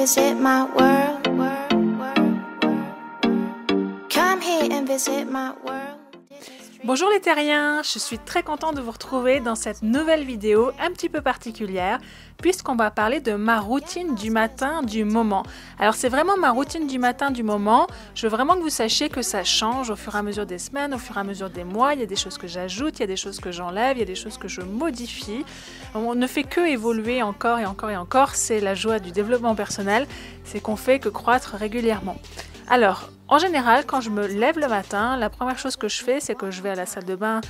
visit my world. Come here and visit my world. Bonjour les terriens, je suis très contente de vous retrouver dans cette nouvelle vidéo un petit peu particulière puisqu'on va parler de ma routine du matin du moment. Alors c'est vraiment ma routine du matin du moment, je veux vraiment que vous sachiez que ça change au fur et à mesure des semaines, au fur et à mesure des mois, il y a des choses que j'ajoute, il y a des choses que j'enlève, il y a des choses que je modifie. On ne fait que évoluer encore et encore et encore, c'est la joie du développement personnel, c'est qu'on fait que croître régulièrement. Alors, en général, quand je me lève le matin, la première chose que je fais, c'est que je vais à la salle de bain,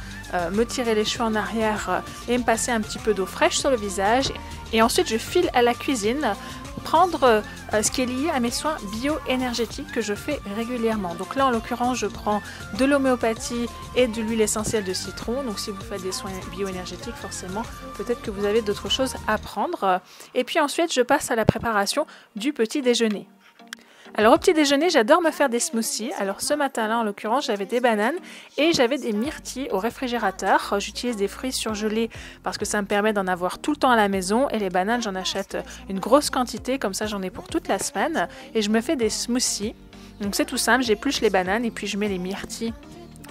me tirer les cheveux en arrière et me passer un petit peu d'eau fraîche sur le visage. Et ensuite, je file à la cuisine prendre ce qui est lié à mes soins bio-énergétiques que je fais régulièrement. Donc là, en l'occurrence, je prends de l'homéopathie et de l'huile essentielle de citron. Donc si vous faites des soins bio-énergétiques, forcément, peut-être que vous avez d'autres choses à prendre. Et puis ensuite, je passe à la préparation du petit déjeuner. Alors au petit déjeuner, j'adore me faire des smoothies. Alors ce matin-là, en l'occurrence, j'avais des bananes et j'avais des myrtilles au réfrigérateur. J'utilise des fruits surgelés parce que ça me permet d'en avoir tout le temps à la maison. Et les bananes, j'en achète une grosse quantité, comme ça j'en ai pour toute la semaine. Et je me fais des smoothies. Donc c'est tout simple, j'épluche les bananes et puis je mets les myrtilles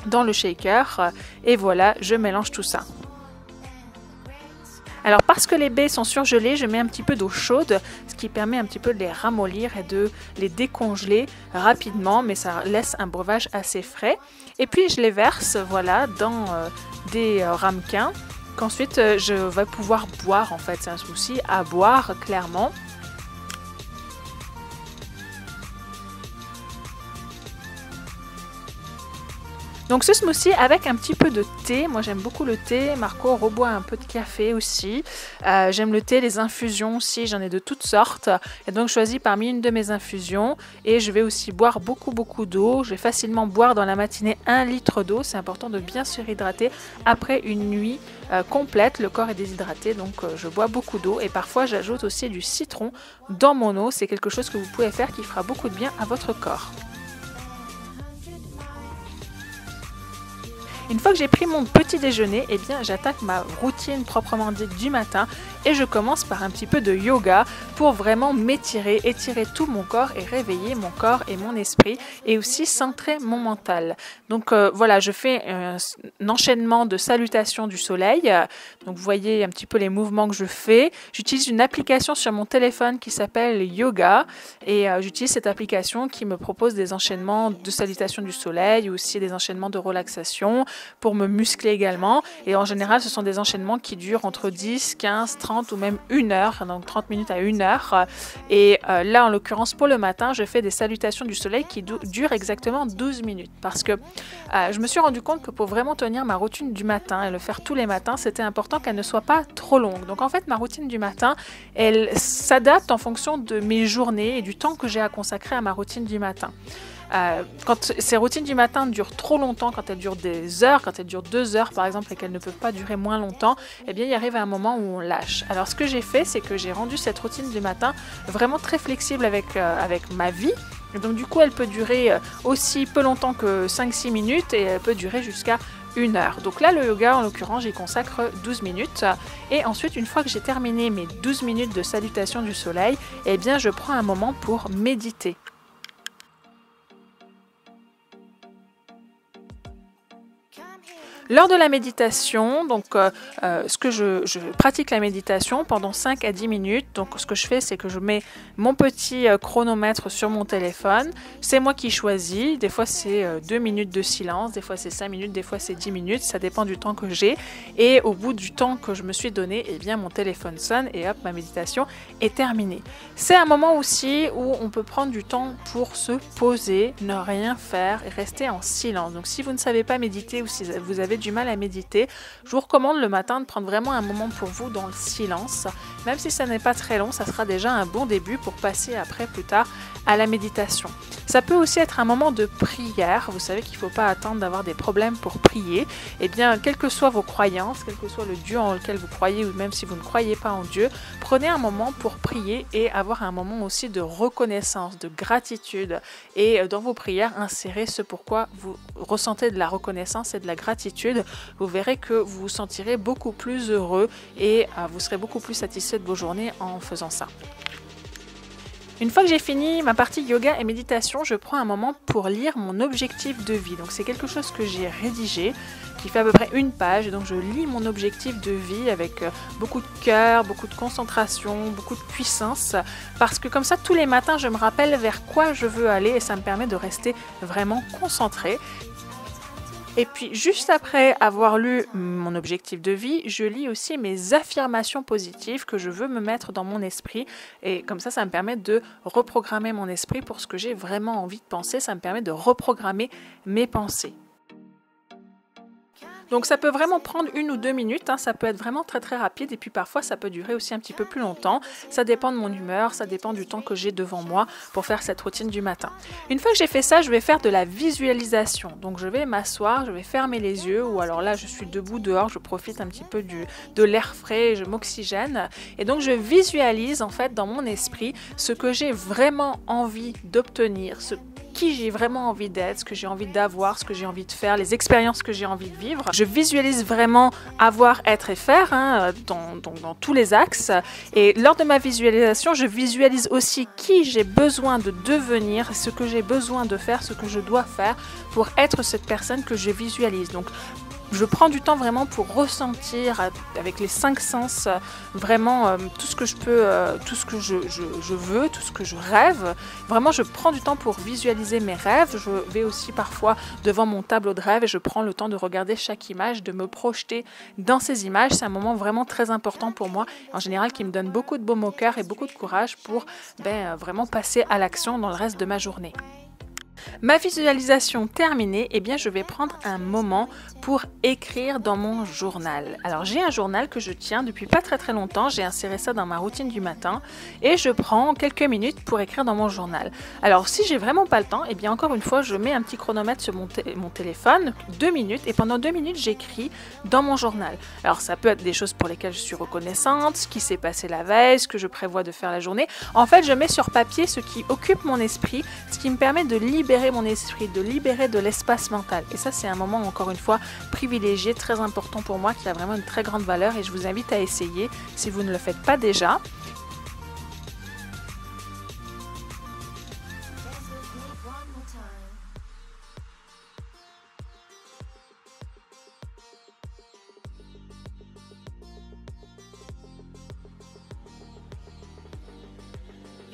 dans le shaker. Et voilà, je mélange tout ça. Alors parce que les baies sont surgelées, je mets un petit peu d'eau chaude, ce qui permet un petit peu de les ramollir et de les décongeler rapidement, mais ça laisse un breuvage assez frais. Et puis je les verse voilà, dans des ramequins qu'ensuite je vais pouvoir boire. En fait, c'est un smoothie à boire clairement. Donc ce smoothie avec un petit peu de thé, moi j'aime beaucoup le thé, Marco reboit un peu de café aussi, j'aime le thé, les infusions aussi, j'en ai de toutes sortes, et donc je choisis parmi une de mes infusions, et je vais aussi boire beaucoup d'eau, je vais facilement boire dans la matinée 1 litre d'eau, c'est important de bien se réhydrater après une nuit complète, le corps est déshydraté, donc je bois beaucoup d'eau, et parfois j'ajoute aussi du citron dans mon eau, c'est quelque chose que vous pouvez faire qui fera beaucoup de bien à votre corps. Une fois que j'ai pris mon petit déjeuner, eh bien j'attaque ma routine proprement dite du matin et je commence par un petit peu de yoga pour vraiment m'étirer, étirer tout mon corps et réveiller mon corps et mon esprit et aussi centrer mon mental. Donc voilà, je fais un enchaînement de salutations du soleil. Donc vous voyez un petit peu les mouvements que je fais. J'utilise une application sur mon téléphone qui s'appelle Yoga et j'utilise cette application qui me propose des enchaînements de salutations du soleil, aussi des enchaînements de relaxation pour me muscler également. Et en général, ce sont des enchaînements qui durent entre 10, 15, 30 ou même 1 heure, donc 30 minutes à 1 heure. Et là, en l'occurrence, pour le matin, je fais des salutations du soleil qui durent exactement 12 minutes. Parce que je me suis rendu compte que pour vraiment tenir ma routine du matin et le faire tous les matins, c'était important qu'elle ne soit pas trop longue. Donc en fait, ma routine du matin, elle s'adapte en fonction de mes journées et du temps que j'ai à consacrer à ma routine du matin. Quand ces routines du matin durent trop longtemps, quand elles durent des heures, quand elles durent 2 heures par exemple et qu'elles ne peuvent pas durer moins longtemps, eh bien il arrive un moment où on lâche. Alors ce que j'ai fait, c'est que j'ai rendu cette routine du matin vraiment très flexible avec ma vie. Et donc du coup elle peut durer aussi peu longtemps que 5-6 minutes et elle peut durer jusqu'à 1 heure. Donc là le yoga en l'occurrence j'y consacre 12 minutes et ensuite une fois que j'ai terminé mes 12 minutes de salutation du soleil, eh bien je prends un moment pour méditer. Lors de la méditation, donc je pratique la méditation pendant 5 à 10 minutes. Donc ce que je fais, c'est que je mets mon petit chronomètre sur mon téléphone. C'est moi qui choisis. Des fois c'est 2 minutes de silence, des fois c'est 5 minutes, des fois c'est 10 minutes. Ça dépend du temps que j'ai. Et au bout du temps que je me suis donné, eh bien mon téléphone sonne et hop, ma méditation est terminée. C'est un moment aussi où on peut prendre du temps pour se poser, ne rien faire et rester en silence. Donc si vous ne savez pas méditer ou si vous avez du mal à méditer, je vous recommande le matin de prendre vraiment un moment pour vous dans le silence. Même si ça n'est pas très long, ça sera déjà un bon début pour passer après plus tard à la méditation. Ça peut aussi être un moment de prière. Vous savez qu'il ne faut pas attendre d'avoir des problèmes pour prier. Eh bien, quelles que soient vos croyances, quel que soit le Dieu en lequel vous croyez ou même si vous ne croyez pas en Dieu, prenez un moment pour prier et avoir un moment aussi de reconnaissance, de gratitude. Et dans vos prières, insérez ce pourquoi vous ressentez de la reconnaissance et de la gratitude. Vous verrez que vous vous sentirez beaucoup plus heureux et vous serez beaucoup plus satisfait de vos journées en faisant ça. Une fois que j'ai fini ma partie yoga et méditation, je prends un moment pour lire mon objectif de vie. Donc c'est quelque chose que j'ai rédigé, qui fait à peu près une page. Et donc je lis mon objectif de vie avec beaucoup de cœur, beaucoup de concentration, beaucoup de puissance. Parce que comme ça, tous les matins, je me rappelle vers quoi je veux aller et ça me permet de rester vraiment concentrée. Et puis juste après avoir lu mon objectif de vie, je lis aussi mes affirmations positives que je veux me mettre dans mon esprit. Et comme ça me permet de reprogrammer mon esprit pour ce que j'ai vraiment envie de penser. Ça me permet de reprogrammer mes pensées. Donc ça peut vraiment prendre 1 ou 2 minutes, ça peut être vraiment très très rapide et puis parfois ça peut durer aussi un petit peu plus longtemps. Ça dépend de mon humeur, ça dépend du temps que j'ai devant moi pour faire cette routine du matin. Une fois que j'ai fait ça, je vais faire de la visualisation. Donc je vais m'asseoir, je vais fermer les yeux ou alors là je suis debout dehors, je profite un petit peu de l'air frais, je m'oxygène. Et donc je visualise en fait dans mon esprit ce que j'ai vraiment envie d'obtenir, qui j'ai vraiment envie d'être, ce que j'ai envie d'avoir, ce que j'ai envie de faire, les expériences que j'ai envie de vivre. Je visualise vraiment avoir, être et faire dans tous les axes. Et lors de ma visualisation, je visualise aussi qui j'ai besoin de devenir, ce que j'ai besoin de faire, ce que je dois faire pour être cette personne que je visualise. Donc, je prends du temps vraiment pour ressentir avec les 5 sens vraiment tout ce que je peux, tout ce que je veux, tout ce que je rêve. Vraiment, je prends du temps pour visualiser mes rêves. Je vais aussi parfois devant mon tableau de rêve et je prends le temps de regarder chaque image, de me projeter dans ces images. C'est un moment vraiment très important pour moi, en général qui me donne beaucoup de baume au cœur et beaucoup de courage pour vraiment passer à l'action dans le reste de ma journée. Ma visualisation terminée, je vais prendre un moment pour écrire dans mon journal. Alors j'ai un journal que je tiens depuis pas très longtemps, j'ai inséré ça dans ma routine du matin et je prends quelques minutes pour écrire dans mon journal. Alors si j'ai vraiment pas le temps, encore une fois je mets un petit chronomètre sur mon téléphone, 2 minutes et pendant 2 minutes j'écris dans mon journal. Alors ça peut être des choses pour lesquelles je suis reconnaissante, ce qui s'est passé la veille, ce que je prévois de faire la journée. En fait je mets sur papier ce qui occupe mon esprit, ce qui me permet de libérer mon esprit, de libérer de l'espace mental. Et ça, c'est un moment, encore une fois, privilégié, très important pour moi, qui a vraiment une très grande valeur et je vous invite à essayer si vous ne le faites pas déjà.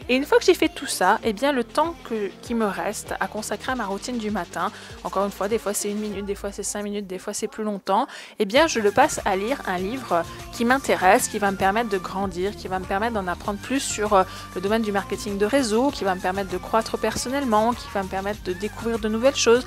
Et une fois que j'ai fait tout ça, le temps qui me reste à consacrer à ma routine du matin, encore une fois, des fois c'est 1 minute, des fois c'est 5 minutes, des fois c'est plus longtemps, je le passe à lire un livre qui m'intéresse, qui va me permettre de grandir, qui va me permettre d'en apprendre plus sur le domaine du marketing de réseau, qui va me permettre de croître personnellement, qui va me permettre de découvrir de nouvelles choses.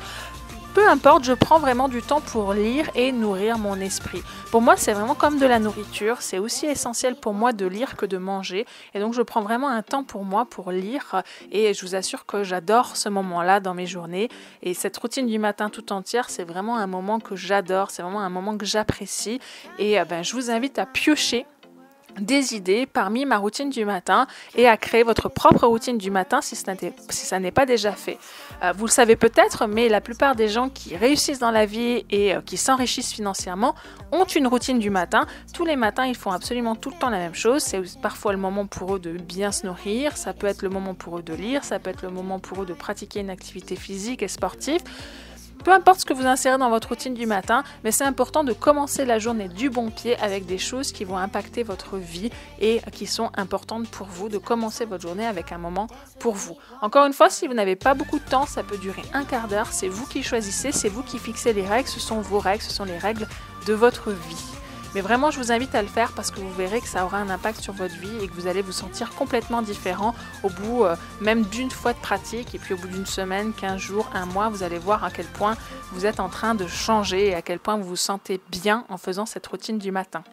Peu importe, je prends vraiment du temps pour lire et nourrir mon esprit. Pour moi, c'est vraiment comme de la nourriture. C'est aussi essentiel pour moi de lire que de manger. Et donc, je prends vraiment un temps pour moi pour lire. Et je vous assure que j'adore ce moment-là dans mes journées. Et cette routine du matin tout entière, c'est vraiment un moment que j'adore. C'est vraiment un moment que j'apprécie. Et je vous invite à piocher des idées parmi ma routine du matin et à créer votre propre routine du matin si ça n'est pas déjà fait. Vous le savez peut-être, mais la plupart des gens qui réussissent dans la vie et qui s'enrichissent financièrement ont une routine du matin. Tous les matins, ils font absolument tout le temps la même chose. C'est parfois le moment pour eux de bien se nourrir, ça peut être le moment pour eux de lire, ça peut être le moment pour eux de pratiquer une activité physique et sportive. Peu importe ce que vous insérez dans votre routine du matin, mais c'est important de commencer la journée du bon pied avec des choses qui vont impacter votre vie et qui sont importantes pour vous, de commencer votre journée avec un moment pour vous. Encore une fois, si vous n'avez pas beaucoup de temps, ça peut durer un quart d'heure, c'est vous qui choisissez, c'est vous qui fixez les règles, ce sont vos règles, ce sont les règles de votre vie. Mais vraiment, je vous invite à le faire parce que vous verrez que ça aura un impact sur votre vie et que vous allez vous sentir complètement différent au bout même d'une fois de pratique. Et puis au bout d'une semaine, 15 jours, 1 mois, vous allez voir à quel point vous êtes en train de changer et à quel point vous vous sentez bien en faisant cette routine du matin.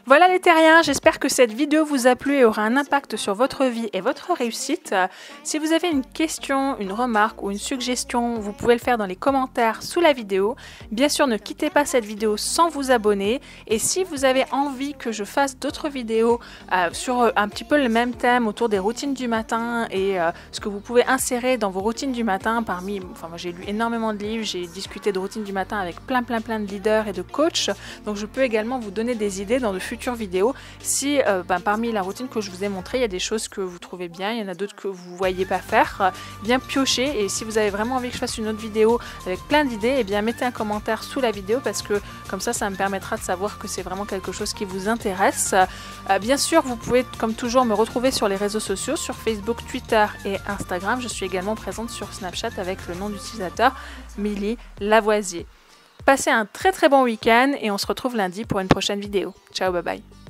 Voilà les terriens, j'espère que cette vidéo vous a plu et aura un impact sur votre vie et votre réussite. Si vous avez une question, une remarque ou une suggestion, vous pouvez le faire dans les commentaires sous la vidéo. Bien sûr, ne quittez pas cette vidéo sans vous abonner. Et si vous avez envie que je fasse d'autres vidéos sur un petit peu le même thème autour des routines du matin et ce que vous pouvez insérer dans vos routines du matin moi j'ai lu énormément de livres, j'ai discuté de routines du matin avec plein de leaders et de coachs. Donc je peux également vous donner des idées dans de futures vidéos si parmi la routine que je vous ai montrée, il y a des choses que vous trouvez bien, il y en a d'autres que vous ne voyez pas faire, bien piocher. Et si vous avez vraiment envie que je fasse une autre vidéo avec plein d'idées, bien mettez un commentaire sous la vidéo parce que comme ça me permettra de savoir que c'est vraiment quelque chose qui vous intéresse. Bien sûr, vous pouvez comme toujours me retrouver sur les réseaux sociaux, sur Facebook, Twitter et Instagram. Je suis également présente sur Snapchat avec le nom d'utilisateur Milly Lavoisier. Passez un très très bon week-end et on se retrouve lundi pour une prochaine vidéo. Ciao, bye bye.